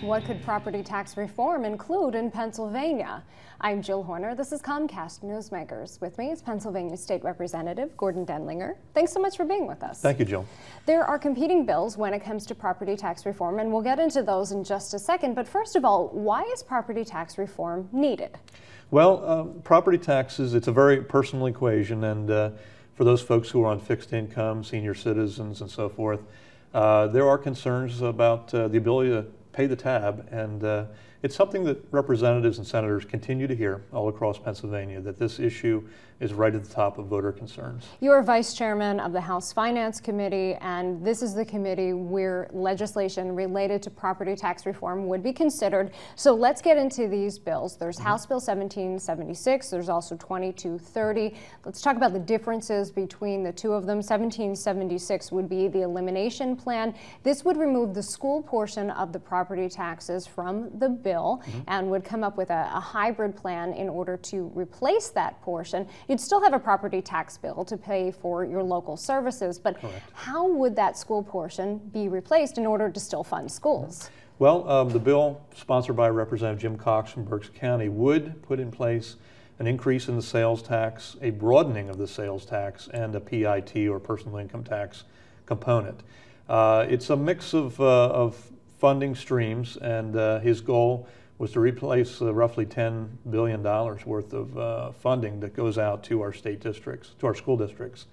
What could property tax reform include in Pennsylvania? I'm Jill Horner. This is Comcast Newsmakers. With me is Pennsylvania State Representative Gordon Denlinger. Thanks so much for being with us. Thank you, Jill. There are competing bills when it comes to property tax reform, and we'll get into those in just a second. But first of all, why is property tax reform needed? Well, property taxes, it's a very personal equation, and for those folks who are on fixed income, senior citizens, and so forth, there are concerns about the ability to pay the tab, and it's something that representatives and senators continue to hear all across Pennsylvania, that this issue is right at the top of voter concerns. You are vice chairman of the House Finance Committee, and this is the committee where legislation related to property tax reform would be considered. So let's get into these bills. There's House Bill 1776, there's also 2230. Let's talk about the differences between the two of them. 1776 would be the elimination plan. This would remove the school portion of the property taxes from the bill and would come up with a hybrid plan in order to replace that portion. You'd still have a property tax bill to pay for your local services, but how would that school portion be replaced in order to still fund schools? Well, the bill sponsored by Representative Jim Cox from Berks County would put in place an increase in the sales tax, a broadening of the sales tax, and a PIT, or personal income tax, component. It's a mix of funding streams, and his goal was to replace roughly $10 billion worth of funding that goes out to our state districts, to our school districts.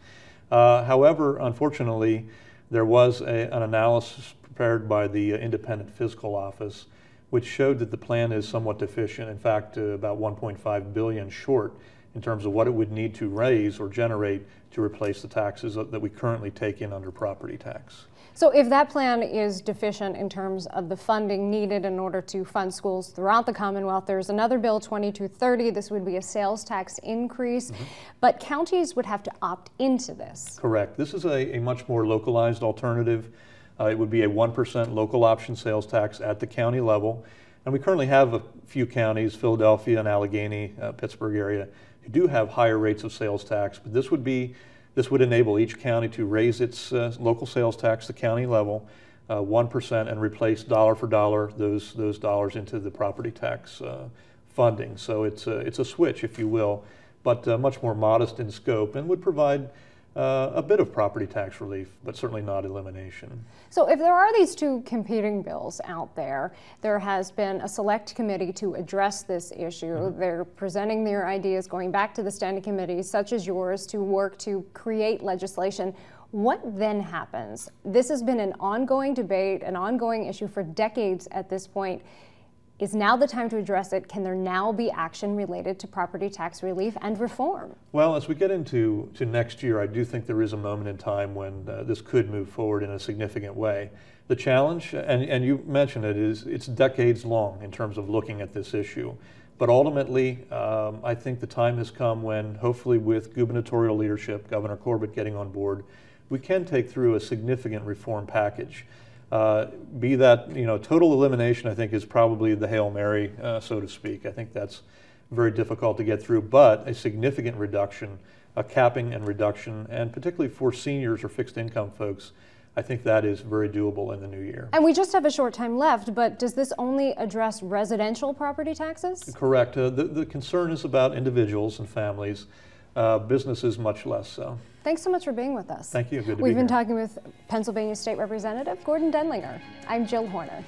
However, unfortunately, there was an analysis prepared by the Independent Fiscal Office which showed that the plan is somewhat deficient, in fact about $1.5 billion short in terms of what it would need to raise or generate to replace the taxes that we currently take in under property tax. So if that plan is deficient in terms of the funding needed in order to fund schools throughout the Commonwealth, there's another bill, 2230. This would be a sales tax increase, but counties would have to opt into this. Correct. This is a much more localized alternative. It would be a 1% local option sales tax at the county level. And we currently have a few counties, Philadelphia and Allegheny, Pittsburgh area, who do have higher rates of sales tax, but this would enable each county to raise its local sales tax to county level 1% and replace dollar for dollar those dollars into the property tax funding. So it's a switch, if you will, but much more modest in scope and would provide a bit of property tax relief, but certainly not elimination. So if there are these two competing bills out there, there has been a select committee to address this issue. They're presenting their ideas, going back to the standing committees such as yours to work to create legislation. What then happens? This has been an ongoing debate, an ongoing issue for decades at this point. Is now the time to address it? Can there now be action related to property tax relief and reform? Well, as we get into next year, I do think there is a moment in time when this could move forward in a significant way. The challenge, and you mentioned it, is it's decades long in terms of looking at this issue. But ultimately, I think the time has come when, hopefully with gubernatorial leadership, Governor Corbett getting on board, we can take through a significant reform package. Be that, total elimination, I think, is probably the Hail Mary, so to speak. I think that's very difficult to get through, but a significant reduction, a capping and reduction, and particularly for seniors or fixed income folks, I think that is very doable in the new year. And we just have a short time left, but does this only address residential property taxes? Correct. The concern is about individuals and families. Businesses much less so. Thanks so much for being with us. Thank you. Good to be here. We've been talking with Pennsylvania State Representative Gordon Denlinger. I'm Jill Horner.